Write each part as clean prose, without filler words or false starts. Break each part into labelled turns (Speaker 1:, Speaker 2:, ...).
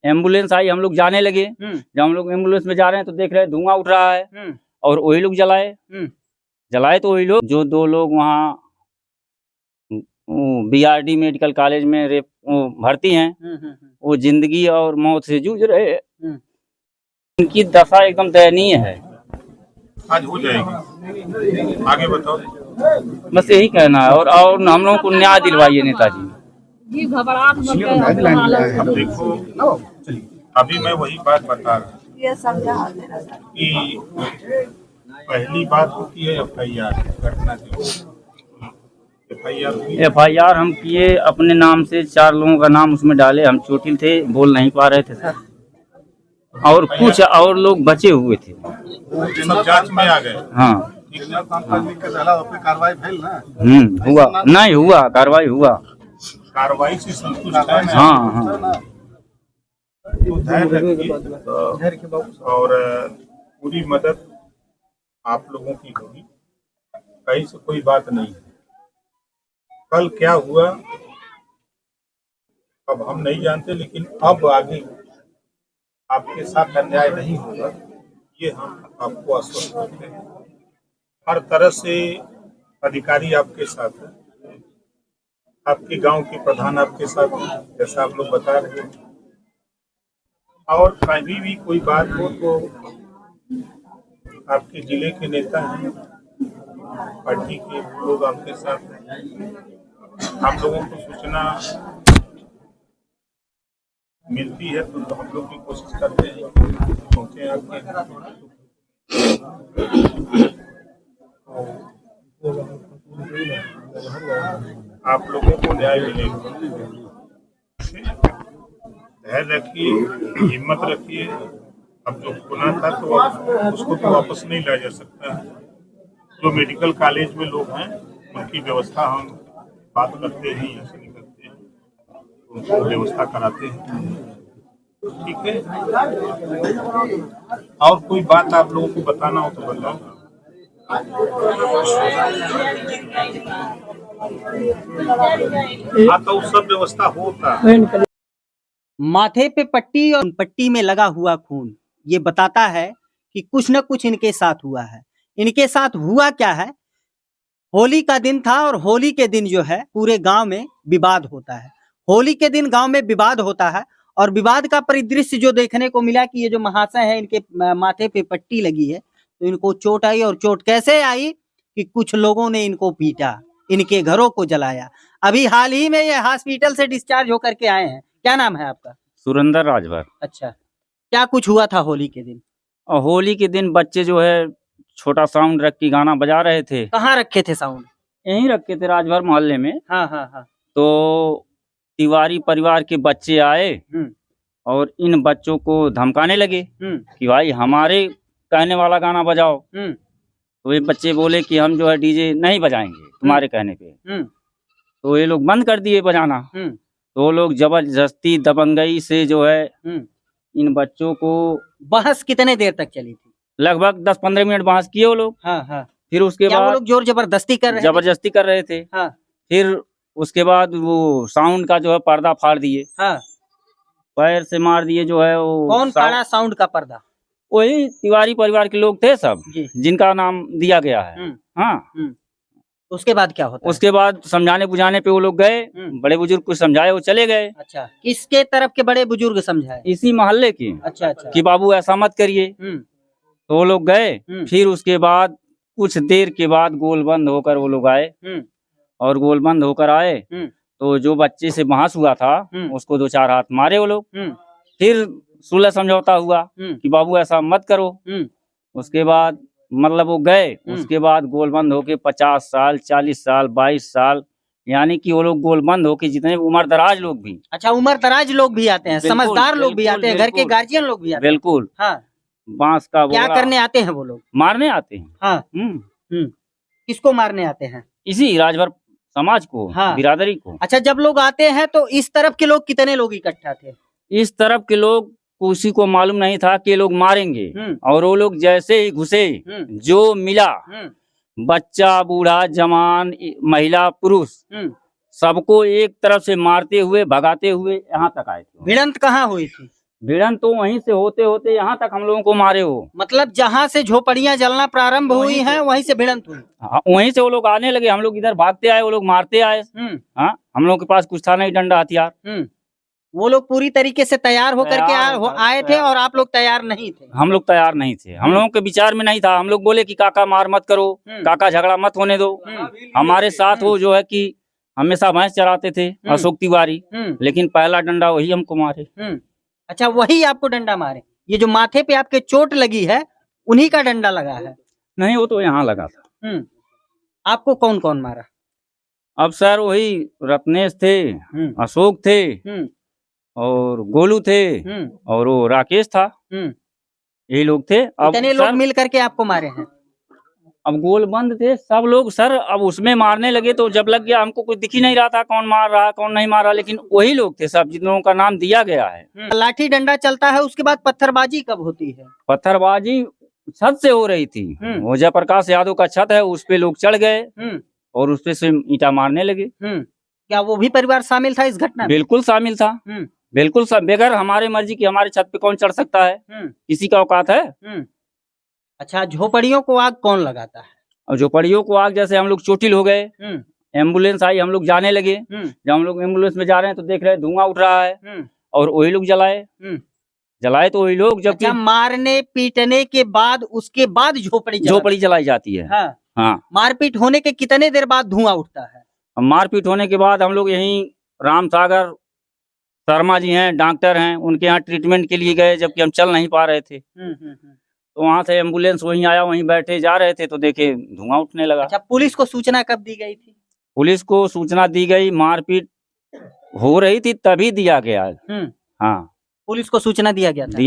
Speaker 1: Ambulance आई, हम लोग जाने लगे। जब हम लोग एम्बुलेंस में जा रहे हैं तो देख रहे हैं धुआं उठ रहा है और वही लोग जलाए तो वही लोग, जो 2 लोग वहाँ बीआरडी मेडिकल कॉलेज में भर्ती हैं, वो जिंदगी और मौत से जूझ रहे हैं। उनकी दशा एकदम दयनीय है।
Speaker 2: आज हो जाएगी, आगे बताओ।
Speaker 1: बस यही कहना है और हम लोगों को न्याय दिलवाइए नेताजी।
Speaker 2: अब देखो, अभी मैं वही बात बता रहा कि पहली बात होती है एफआईआर घटना की।
Speaker 1: एफआईआर हम किए अपने नाम से, 4 लोगों का नाम उसमें डाले। हम चोटिल थे, बोल नहीं पा रहे थे सर, और कुछ और लोग बचे हुए थे,
Speaker 2: सब जांच में आ गए।
Speaker 1: हाँ हुआ नहीं, हुआ कार्रवाई हुआ,
Speaker 2: कार्रवाई से संतुष्ट है।
Speaker 1: हाँ।
Speaker 2: तो धैर्य रखिए और पूरी मदद आप लोगों की होगी, कहीं से कोई बात नहीं है। कल क्या हुआ अब हम नहीं जानते, लेकिन अब आगे आपके साथ अन्याय नहीं होगा, ये हम आपको आश्वस्त करते हैं। हर तरह से अधिकारी आपके साथ है, आपके गांव के प्रधान आपके साथ है, जैसा आप लोग बता रहे हैं। और कहीं भी कोई बात हो तो आपके जिले के नेता हैं, पार्टी के लोग आपके साथ हैं। हम लोगों को सूचना मिलती है तो हम लोग भी कोशिश करते हैं पहुंचे आपके। आप लोगों को न्याय मिलेगा। धैर्य रखिए, हिम्मत रखिए। अब जो होना था तो उसको तो वापस नहीं लाया जा सकता है। जो मेडिकल कॉलेज में लोग हैं उनकी व्यवस्था हम बात करते हैं, ऐसे नहीं करते हैं, उनको व्यवस्था कराते हैं। ठीक है, और कोई बात आप लोगों को बताना हो तो बताओ। हाँ, तो सब व्यवस्था होता है।
Speaker 3: माथे पे पट्टी और पट्टी में लगा हुआ खून ये बताता है कि कुछ न कुछ इनके साथ हुआ है। इनके साथ हुआ क्या है? होली का दिन था और होली के दिन जो है पूरे गांव में विवाद होता है। होली के दिन गांव में विवाद होता है और विवाद का परिदृश्य जो देखने को मिला कि ये जो महाशय है इनके माथे पे पट्टी लगी है, तो इनको चोट आई। और चोट कैसे आई कि कुछ लोगों ने इनको पीटा, इनके घरों को जलाया। अभी हाल ही में ये हॉस्पिटल से डिस्चार्ज होकर के आए हैं। क्या नाम है आपका?
Speaker 1: सुरेंद्र राजभर।
Speaker 3: अच्छा, क्या कुछ हुआ था होली के दिन?
Speaker 1: और होली के दिन बच्चे जो है छोटा साउंड रख के गाना बजा रहे थे।
Speaker 3: कहाँ रखे थे साउंड?
Speaker 1: यहीं रखे थे राजभर मोहल्ले में।
Speaker 3: हाँ हाँ हाँ।
Speaker 1: तो तिवारी परिवार के बच्चे आए और इन बच्चों को धमकाने लगे कि भाई हमारे कहने वाला गाना बजाओ। तो ये बच्चे बोले कि हम जो है डीजे नहीं बजाएंगे तुम्हारे कहने पे। तो ये लोग बंद कर दिए बजाना। तो वो लोग जबरदस्ती दबंगई से जो है इन बच्चों को।
Speaker 3: बहस कितने देर तक चली थी?
Speaker 1: लगभग 10-15 मिनट बहस किए वो लोग।
Speaker 3: हाँ हाँ।
Speaker 1: फिर उसके बाद
Speaker 3: वो लोग जोर जबरदस्ती कर रहे थे। हाँ।
Speaker 1: फिर उसके बाद वो साउंड का जो है पर्दा फाड़ दिए। हाँ। पैर से मार दिए जो है वो।
Speaker 3: कौन फाड़ा साउंड का पर्दा?
Speaker 1: वही तिवारी परिवार के लोग थे सब, जिनका नाम दिया गया है। हाँ।
Speaker 3: उसके बाद क्या होता है?
Speaker 1: उसके बाद समझाने बुझाने पे वो लोग गए, बड़े बुजुर्ग कुछ समझाए, वो चले गए।
Speaker 3: अच्छा, किसके तरफ के बड़े बुजुर्ग समझाए?
Speaker 1: इसी मोहल्ले की।
Speaker 3: अच्छा
Speaker 1: कि बाबू ऐसा मत करिए। तो वो लोग गए। फिर उसके बाद कुछ देर के बाद गोल बंद होकर वो लोग आए। और गोल बंद होकर आए तो जो बच्चे से बहस हुआ था उसको 2-4 हाथ मारे वो लोग। फिर सुलह समझौता हुआ कि बाबू ऐसा मत करो। उसके बाद मतलब वो गए। उसके बाद गोल बंद होके 50 साल, 40 साल, 22 साल, यानी कि वो लोग गोल बंद होके जितने उम्र दराज लोग भी।
Speaker 3: अच्छा, उम्र दराज लोग भी आते हैं, समझदार लोग भी आते हैं, घर के गार्जियन लोग भी आते हैं।
Speaker 1: बिल्कुल।
Speaker 3: हाँ।
Speaker 1: बांस का
Speaker 3: क्या करने आते हैं वो लोग?
Speaker 1: मारने आते हैं।
Speaker 3: हाँ। किसको मारने आते हैं?
Speaker 1: इसी राजभर समाज को। हाँ। बिरादरी को।
Speaker 3: अच्छा, जब लोग आते हैं तो इस तरफ के लोग कितने लोग इकट्ठा थे?
Speaker 1: इस तरफ के लोग किसी को मालूम नहीं था कि लोग मारेंगे। और वो लोग जैसे ही घुसे, जो मिला बच्चा, बूढ़ा, जवान, महिला, पुरुष, सबको एक तरफ से मारते हुए भगाते हुए यहाँ तक आए थे।
Speaker 3: भिड़ंत कहाँ हुई थी?
Speaker 1: भिड़ंत तो वहीं से होते होते यहाँ तक हम लोगों को मारे हो।
Speaker 3: मतलब जहाँ से झोपड़ियां जलना प्रारंभ हुई
Speaker 1: वहीं से।
Speaker 3: हैं वहीं से भिड़ंत हुई।
Speaker 1: हाँ, वहीं से वो लोग आने लगे, हम लोग इधर भागते आए, वो लोग मारते आए। हाँ, हम लोग के पास कुछ था नहीं, डंडा हथियार।
Speaker 3: वो लोग पूरी तरीके से तैयार होकर के आए थे और आप लोग तैयार नहीं थे।
Speaker 1: हम लोग तैयार नहीं थे, हम लोगों के विचार में नहीं था। हम लोग बोले कि काका मार मत करो, काका झगड़ा मत होने दो। हमारे साथ वो जो है कि हमेशा भैंस चराते थे अशोक तिवारी, लेकिन पहला डंडा वही हमको मारे।
Speaker 3: अच्छा, वही आपको डंडा मारे? ये जो माथे पे आपके चोट लगी है उन्हीं का डंडा लगा है?
Speaker 1: नहीं, वो तो यहाँ लगा था।
Speaker 3: आपको कौन कौन मारा?
Speaker 1: अब सर वही रत्नेश थे, अशोक थे और गोलू थे और वो राकेश था, यही लोग थे। अब
Speaker 3: इतने लोग मिल करके आपको मारे हैं?
Speaker 1: अब गोल बंद थे सब लोग सर। अब उसमें मारने लगे तो जब लग गया, हमको कुछ दिख ही नहीं रहा था कौन मार रहा कौन नहीं मार रहा, लेकिन वही लोग थे सब जिन लोगों का नाम दिया गया है।
Speaker 3: लाठी डंडा चलता है, उसके बाद पत्थरबाजी कब होती है?
Speaker 1: पत्थरबाजी छत से हो रही थी। वो जयप्रकाश यादव का छत है, उस पे लोग चढ़ गए और उस पे से ईंटा मारने लगे।
Speaker 3: क्या वो भी परिवार शामिल था इस घटना में?
Speaker 1: बिल्कुल शामिल था, बिल्कुल सब। बगैर हमारे मर्जी की हमारे छत पे कौन चढ़ सकता है? किसी का औकात है?
Speaker 3: अच्छा, झोपड़ियों को आग कौन लगाता है?
Speaker 1: और झोपड़ियों को आग, जैसे हम लोग चोटिल हो गए, एम्बुलेंस आई, हम लोग जाने लगे। जब हम लोग एम्बुलेंस में जा रहे हैं तो देख रहे हैं धुआं उठ रहा है और वही लोग जलाए तो वही लोग। जब
Speaker 3: अच्छा, मारने पीटने के बाद उसके बाद झोपड़ी
Speaker 1: जलाई जाती है। हाँ।
Speaker 3: मारपीट होने के कितने देर बाद धुआं उठता है?
Speaker 1: मारपीट होने के बाद हम लोग यहीं राम सागर शर्मा जी हैं, डॉक्टर हैं, उनके यहाँ ट्रीटमेंट के लिए गए, जबकि हम चल नहीं पा रहे थे। तो वहाँ से एम्बुलेंस वहीं आया, वहीं बैठे जा रहे थे तो देखे धुआं उठने लगा।
Speaker 3: अच्छा, पुलिस को सूचना कब दी गई थी?
Speaker 1: पुलिस को सूचना दी गई, मारपीट हो रही थी तभी दिया गया। हाँ,
Speaker 3: पुलिस को सूचना दिया गया था?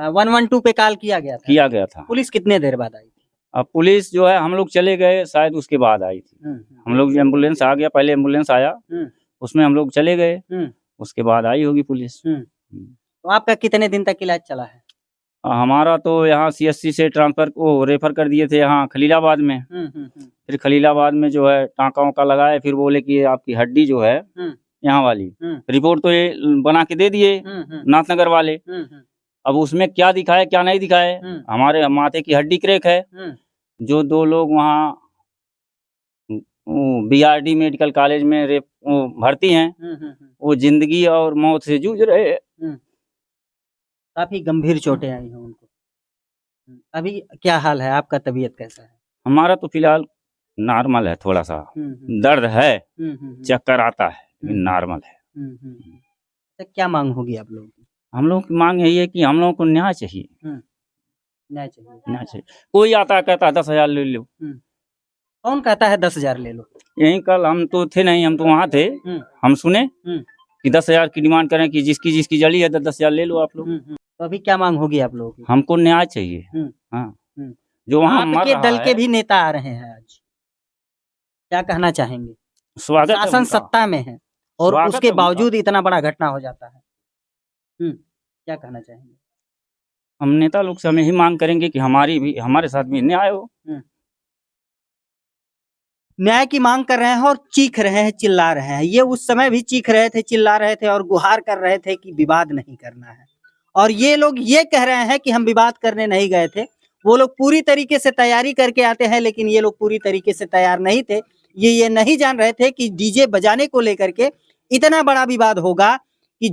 Speaker 3: 112 पे कॉल किया गया था? पुलिस कितने देर बाद आई थी?
Speaker 1: अब पुलिस जो है हम लोग चले गए, शायद उसके बाद आई थी। हम लोग एम्बुलेंस आ गया, पहले एम्बुलेंस आया, उसमें हम लोग चले गए, उसके बाद आई होगी पुलिस।
Speaker 3: तो आपका कितने दिन तक इलाज चला है?
Speaker 1: हमारा तो यहाँ CSC से ट्रांसफर को रेफर कर दिए थे यहाँ खलीलाबाद में। फिर खलीलाबाद में जो है टाँका वाँका लगाए, फिर बोले कि आपकी हड्डी जो है यहाँ वाली, रिपोर्ट तो ये बना के दे दिए नाथनगर वाले। अब उसमें क्या दिखाए क्या नहीं दिखाए, हमारे माथे की हड्डी क्रैक है। जो 2 लोग वहाँ BRD मेडिकल कॉलेज में भर्ती हैं, वो जिंदगी और मौत से जूझ रहे हैं।
Speaker 3: काफी गंभीर चोटें आई हैं उनको। अभी क्या हाल है आपका? तबीयत कैसा है?
Speaker 1: हमारा तो फिलहाल नॉर्मल है, थोड़ा सा दर्द है, चक्कर आता है, लेकिन नॉर्मल है।
Speaker 3: तो क्या मांग होगी आप लोगों की?
Speaker 1: हम लोग की मांग यही है कि हम लोगों को न्याय चाहिए।
Speaker 3: न्याय चाहिए।
Speaker 1: कोई आता कहता है 10,000 ले लो।
Speaker 3: कौन कहता है 10,000 ले लो?
Speaker 1: यही कल हम तो थे नहीं, हम तो वहाँ थे, हम सुने कि 10,000 की डिमांड करें कि जिसकी जली है 10,000 ले लो आप लोग।
Speaker 3: तो अभी क्या मांग होगी आप लोगों की?
Speaker 1: हमको न्याय चाहिए। हाँ, जो वहाँ मर रहा
Speaker 3: दल के भी नेता आ रहे हैं आज, क्या कहना चाहेंगे?
Speaker 1: स्वागत है
Speaker 3: शासन
Speaker 1: उनका।
Speaker 3: सत्ता में है और उसके बावजूद इतना बड़ा घटना हो जाता है, क्या कहना चाहेंगे?
Speaker 1: हम नेता लोग से हम यही मांग करेंगे कि हमारे साथ भी न्याय हो।
Speaker 3: न्याय की मांग कर रहे हैं और चीख रहे हैं, चिल्ला रहे हैं। ये उस समय भी चीख रहे थे, चिल्ला रहे थे और गुहार कर रहे थे कि विवाद नहीं करना है। और ये लोग ये कह रहे हैं कि हम विवाद करने नहीं गए थे। वो लोग पूरी तरीके से तैयारी करके आते हैं, लेकिन ये लोग पूरी तरीके से तैयार नहीं थे। ये नहीं जान रहे थे कि डीजे बजाने को लेकर के इतना बड़ा विवाद होगा कि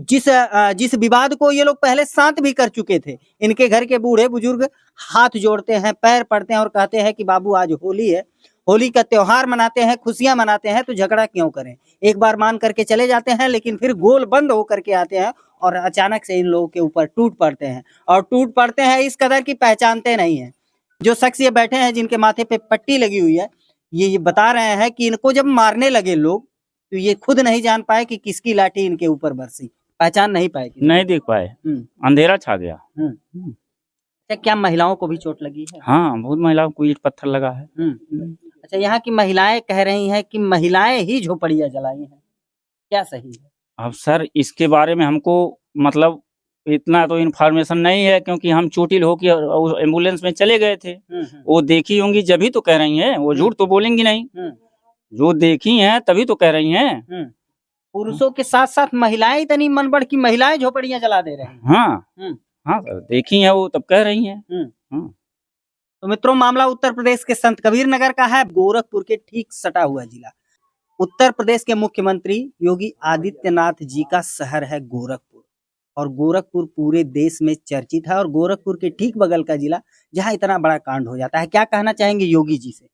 Speaker 3: जिस विवाद को ये लोग पहले शांत भी कर चुके थे। इनके घर के बूढ़े बुजुर्ग हाथ जोड़ते हैं, पैर पड़ते हैं और कहते हैं कि बाबू आज होली है, होली का त्योहार मनाते हैं, खुशियां मनाते हैं, तो झगड़ा क्यों करें। एक बार मान करके चले जाते हैं, लेकिन फिर गोल बंद होकर के आते हैं और अचानक से इन लोगों के ऊपर टूट पड़ते हैं। और टूट पड़ते हैं इस कदर की पहचानते नहीं हैं। जो शख्स ये बैठे हैं जिनके माथे पे पट्टी लगी हुई है, ये बता रहे हैं कि इनको जब मारने लगे लोग तो ये खुद नहीं जान पाए कि किसकी लाठी इनके ऊपर बरसी, पहचान नहीं पाए,
Speaker 1: नहीं देख पाए, अंधेरा छा गया।
Speaker 3: क्या महिलाओं को भी चोट लगी है?
Speaker 1: हाँ, बहुत महिलाओं को ईंट पत्थर लगा है।
Speaker 3: अच्छा, यहाँ की महिलाएं कह रही हैं कि महिलाएं ही झोपड़ियां जलाई हैं, क्या सही है?
Speaker 1: अब सर इसके बारे में हमको मतलब इतना तो इन्फॉर्मेशन नहीं है, क्योंकि हम चोटिल होके एम्बुलेंस में चले गए थे। वो देखी होंगी जब तो कह रही हैं, वो झूठ तो बोलेंगी नहीं। जो देखी हैं तभी तो कह रही हैं।
Speaker 3: पुरुषों के साथ साथ महिलाएं इतनी मन बढ़ की महिलाएं झोपड़ियां जला दे रहे हैं।
Speaker 1: हाँ हाँ सर, देखी है वो, तब कह रही हैं।
Speaker 3: तो मित्रों, मामला उत्तर प्रदेश के संत कबीर नगर का है, गोरखपुर के ठीक सटा हुआ जिला। उत्तर प्रदेश के मुख्यमंत्री योगी आदित्यनाथ जी का शहर है गोरखपुर, और गोरखपुर पूरे देश में चर्चित है, और गोरखपुर के ठीक बगल का जिला जहां इतना बड़ा कांड हो जाता है। क्या कहना चाहेंगे योगी जी से?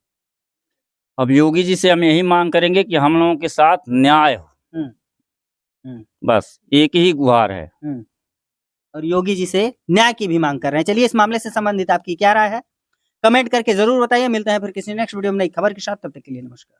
Speaker 1: अब योगी जी से हम यही मांग करेंगे कि हम लोगों के साथ न्याय हो, बस एक ही गुहार है।
Speaker 3: और योगी जी से न्याय की भी मांग कर रहे हैं। चलिए, इस मामले से संबंधित आपकी क्या राय है, कमेंट करके जरूर बताइए। मिलते हैं फिर किसी नेक्स्ट वीडियो में नई खबर के साथ, तब तक के लिए नमस्कार।